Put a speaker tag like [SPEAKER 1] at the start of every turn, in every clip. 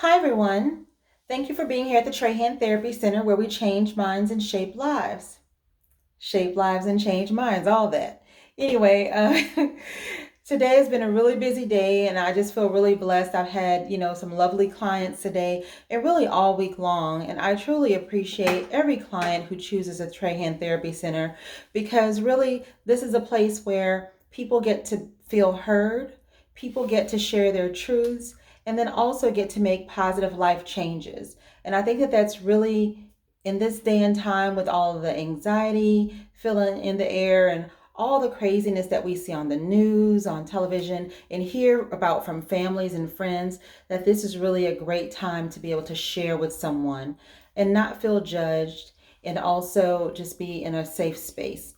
[SPEAKER 1] Hi, everyone. Thank you for being here at the Trahan Therapy Center where we change minds and shape lives. Shape lives and change minds, all that. Anyway, today has been a really busy day and I just feel really blessed. I've had, some lovely clients today and really all week long. And I truly appreciate every client who chooses a Trahan Therapy Center because really this is a place where people get to feel heard, people get to share their truths, and then also get to make positive life changes. And I think that that's really in this day and time with all of the anxiety feeling in the air and all the craziness that we see on the news, on television, and hear about from families and friends, that this is really a great time to be able to share with someone and not feel judged and also just be in a safe space.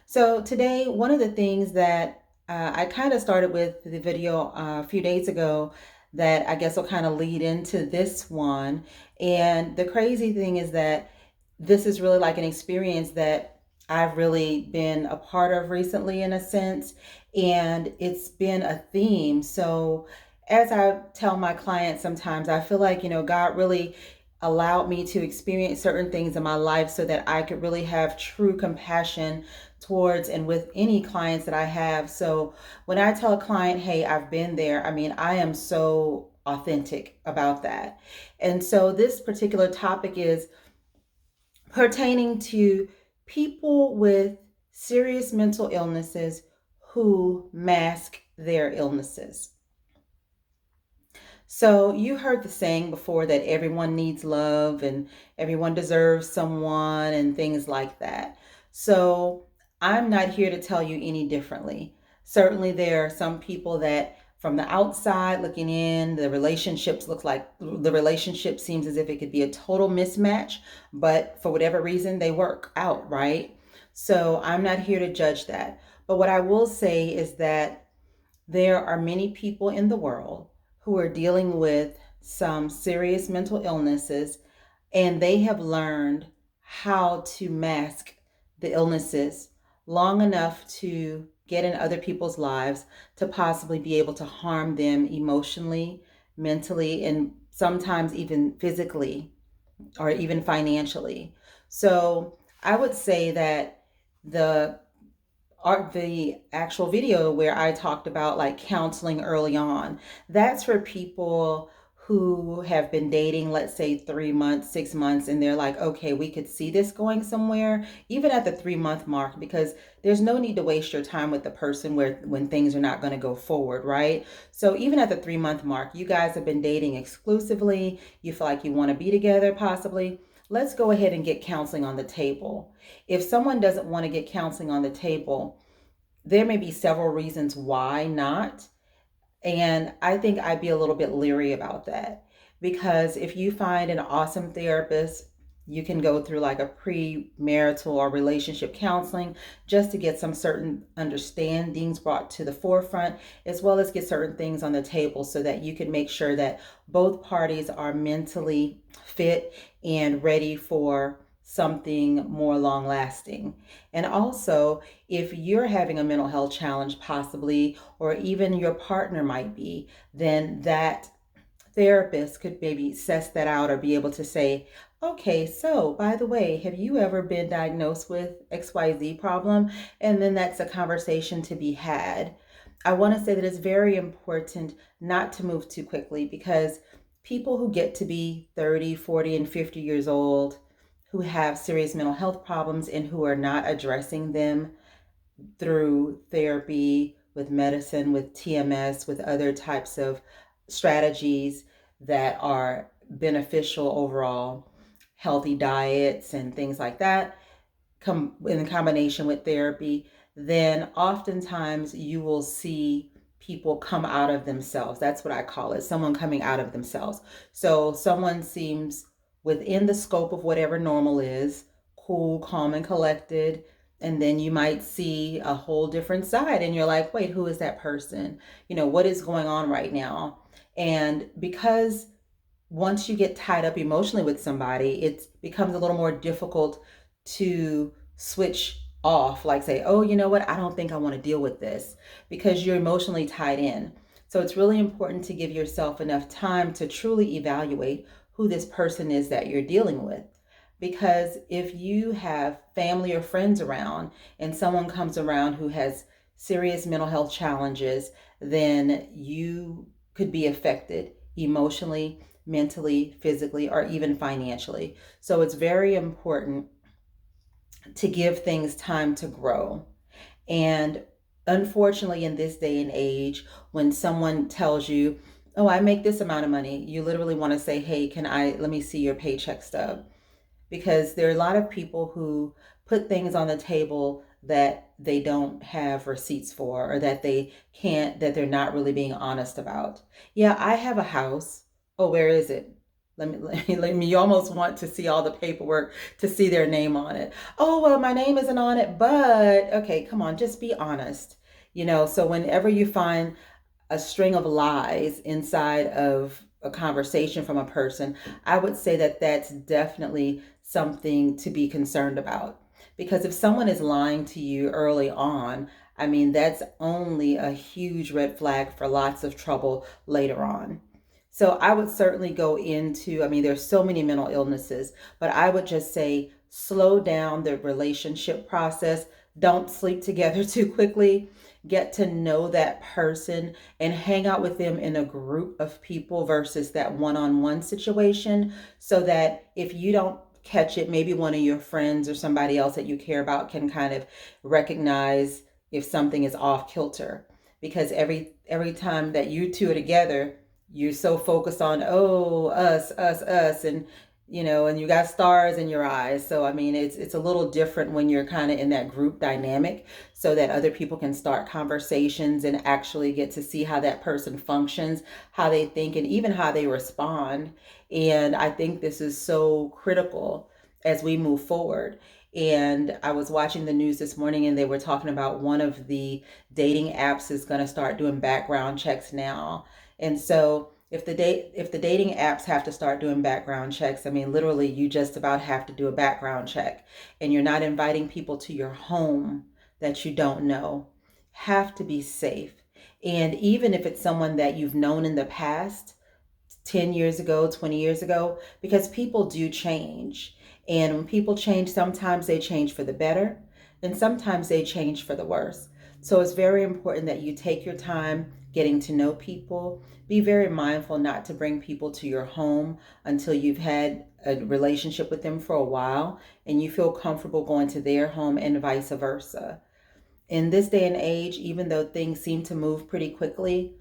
[SPEAKER 1] So today, one of the things that I kind of started with the video a few days ago that I guess will kind of lead into this one. And the crazy thing is that this is really like an experience that I've really been a part of recently in a sense, and it's been a theme. So as I tell my clients sometimes, I feel like, God really allowed me to experience certain things in my life so that I could really have true compassion towards and with any clients that I have. So when I tell a client, hey, I've been there, I mean, I am so authentic about that. And so this particular topic is pertaining to people with serious mental illnesses who mask their illnesses. So you heard the saying before that everyone needs love and everyone deserves someone and things like that. So I'm not here to tell you any differently. Certainly there are some people that from the outside looking in, the relationship seems as if it could be a total mismatch, but for whatever reason they work out, right? So I'm not here to judge that. But what I will say is that there are many people in the world who are dealing with some serious mental illnesses, and they have learned how to mask the illnesses long enough to get in other people's lives to possibly be able to harm them emotionally, mentally, and sometimes even physically or even financially. So I would say that the the actual video where I talked about like counseling early on, that's for people who have been dating, let's say 3 months, 6 months, and they're like, okay, we could see this going somewhere, even at the 3 month mark, because there's no need to waste your time with the person where when things are not going to go forward, right? So even at the 3 month mark, you guys have been dating exclusively, you feel like you want to be together possibly. Let's go ahead and get counseling on the table. If someone doesn't want to get counseling on the table, there may be several reasons why not. And I think I'd be a little bit leery about that because if you find an awesome therapist, you can go through like a premarital or relationship counseling just to get some certain understandings brought to the forefront, as well as get certain things on the table so that you can make sure that both parties are mentally fit and ready for something more long lasting. And also, if you're having a mental health challenge, possibly, or even your partner might be, then that therapist could maybe suss that out or be able to say, okay, so by the way, have you ever been diagnosed with XYZ problem? And then that's a conversation to be had. I want to say that it's very important not to move too quickly because people who get to be 30, 40, and 50 years old who have serious mental health problems and who are not addressing them through therapy, with medicine, with TMS, with other types of strategies that are beneficial overall, healthy diets and things like that, in combination with therapy, then oftentimes you will see people come out of themselves. That's what I call it, someone coming out of themselves. So someone seems within the scope of whatever normal is, cool, calm, and collected. And then you might see a whole different side, and you're like, wait, who is that person? What is going on right now? And because once you get tied up emotionally with somebody, it becomes a little more difficult to switch off, like say, oh, you know what? I don't think I want to deal with this because you're emotionally tied in. So it's really important to give yourself enough time to truly evaluate who this person is that you're dealing with. Because if you have family or friends around and someone comes around who has serious mental health challenges, then you could be affected emotionally, mentally, physically, or even financially. So it's very important to give things time to grow. And unfortunately, in this day and age, when someone tells you, oh, I make this amount of money, you literally want to say, hey, let me see your paycheck stub. Because there are a lot of people who put things on the table that they don't have receipts for, or that they're not really being honest about. Yeah, I have a house. Oh, where is it? Let me, you almost want to see all the paperwork to see their name on it. Oh, well, my name isn't on it, but okay, come on, just be honest. So whenever you find a string of lies inside of a conversation from a person, I would say that that's definitely something to be concerned about. Because if someone is lying to you early on, I mean, that's only a huge red flag for lots of trouble later on. So I would certainly go into, I mean, there's so many mental illnesses, but I would just say slow down the relationship process. Don't sleep together too quickly. Get to know that person and hang out with them in a group of people versus that one-on-one situation, so that if you don't catch it, maybe one of your friends or somebody else that you care about can kind of recognize if something is off kilter. Because every time that you two are together, you're so focused on, oh, us, and and you got stars in your eyes. So I mean, it's a little different when you're kind of in that group dynamic, so that other people can start conversations and actually get to see how that person functions, how they think, and even how they respond. And I think this is so critical as we move forward. And I was watching the news this morning, and they were talking about one of the dating apps is going to start doing background checks now. And so if the dating apps have to start doing background checks, I mean, literally, you just about have to do a background check. And you're not inviting people to your home that you don't know. Have to be safe. And even if it's someone that you've known in the past, 10 years ago, 20 years ago, because people do change. And when people change, sometimes they change for the better, and sometimes they change for the worse. So it's very important that you take your time getting to know people. Be very mindful not to bring people to your home until you've had a relationship with them for a while and you feel comfortable going to their home, and vice versa. In this day and age, even though things seem to move pretty quickly,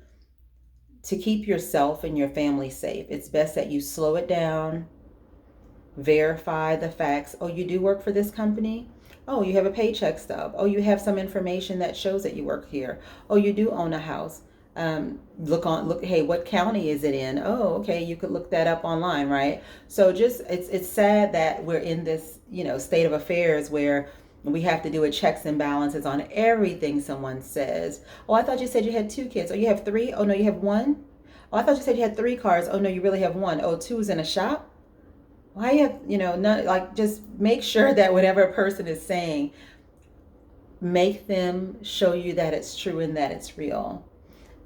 [SPEAKER 1] to keep yourself and your family safe, it's best that you slow it down, verify the facts. Oh, you do work for this company? Oh, you have a paycheck stub. Oh, you have some information that shows that you work here. Oh, you do own a house. Look, hey, what county is it in? Oh, okay, you could look that up online, right? So just it's sad that we're in this, state of affairs where we have to do a checks and balances on everything someone says. Oh, I thought you said you had two kids. Oh, you have three? Oh, no, you have one? Oh, I thought you said you had three cars. Oh, no, you really have one. Oh, two is in a shop? Why you have, not like, just make sure that whatever a person is saying, make them show you that it's true and that it's real.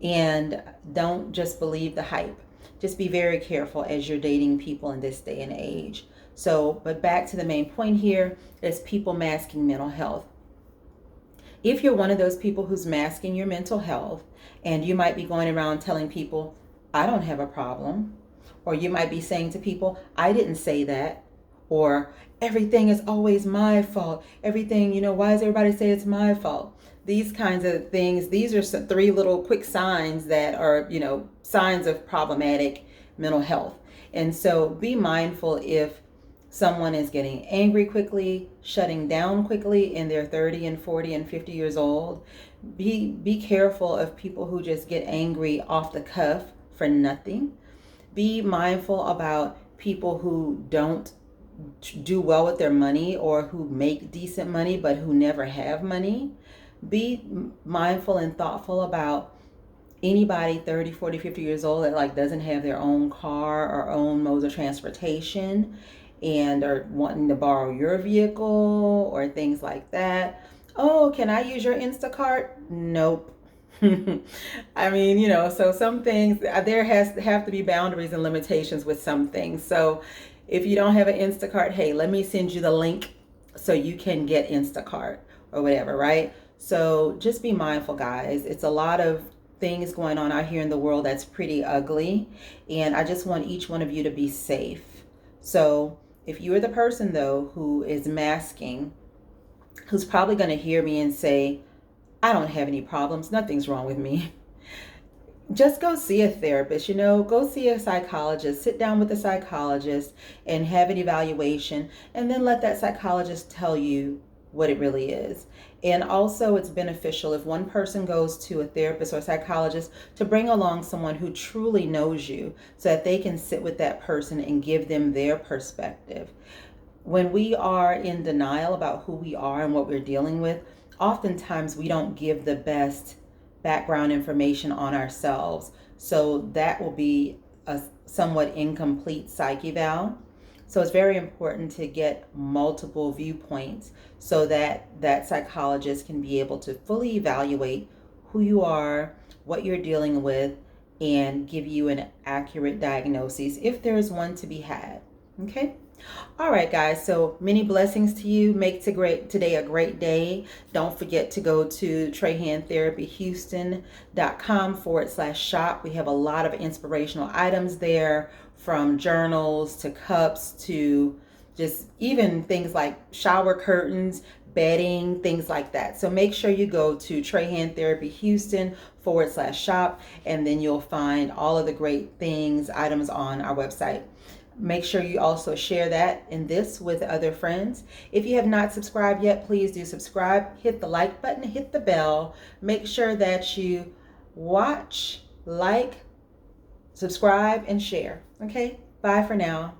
[SPEAKER 1] And don't just believe the hype. Just be very careful as you're dating people in this day and age. So, but back to the main point here is people masking mental health. If you're one of those people who's masking your mental health, and you might be going around telling people, I don't have a problem, or you might be saying to people, I didn't say that, or everything is always my fault. Everything, why does everybody say it's my fault? These kinds of things, these are some three little quick signs that are, signs of problematic mental health. And so be mindful if someone is getting angry quickly, shutting down quickly, and they're 30 and 40 and 50 years old. Be careful of people who just get angry off the cuff for nothing. Be mindful about people who don't do well with their money, or who make decent money but who never have money. Be mindful and thoughtful about anybody 30, 40, 50 years old that like doesn't have their own car or own modes of transportation and are wanting to borrow your vehicle or things like that. Oh, can I use your Instacart? Nope. I mean, so some things there has to have to be boundaries and limitations with some things. So if you don't have an Instacart, hey, let me send you the link so you can get Instacart or whatever, right? So just be mindful, guys. It's a lot of things going on out here in the world that's pretty ugly, and I just want each one of you to be safe. So if you are the person though who is masking, who's probably going to hear me and say, I don't have any problems, nothing's wrong with me, just go see a therapist, go see a psychologist, sit down with a psychologist and have an evaluation, and then let that psychologist tell you what it really is. And also, it's beneficial if one person goes to a therapist or a psychologist to bring along someone who truly knows you so that they can sit with that person and give them their perspective. When we are in denial about who we are and what we're dealing with, oftentimes we don't give the best background information on ourselves. So that will be a somewhat incomplete psych eval. So it's very important to get multiple viewpoints so that that psychologist can be able to fully evaluate who you are, what you're dealing with, and give you an accurate diagnosis if there is one to be had. Okay? All right, guys. So many blessings to you. Make today a great day. Don't forget to go to TrehanTherapyHouston.com/shop. We have a lot of inspirational items there, from journals to cups to just even things like shower curtains, bedding, things like that. So make sure you go to TrehanTherapyHouston.com/shop, and then you'll find all of the great items on our website. Make sure you also share that in this with other friends. If you have not subscribed yet, please do subscribe. Hit the like button, hit the bell. Make sure that you watch, like, subscribe, and share. Okay? Bye for now.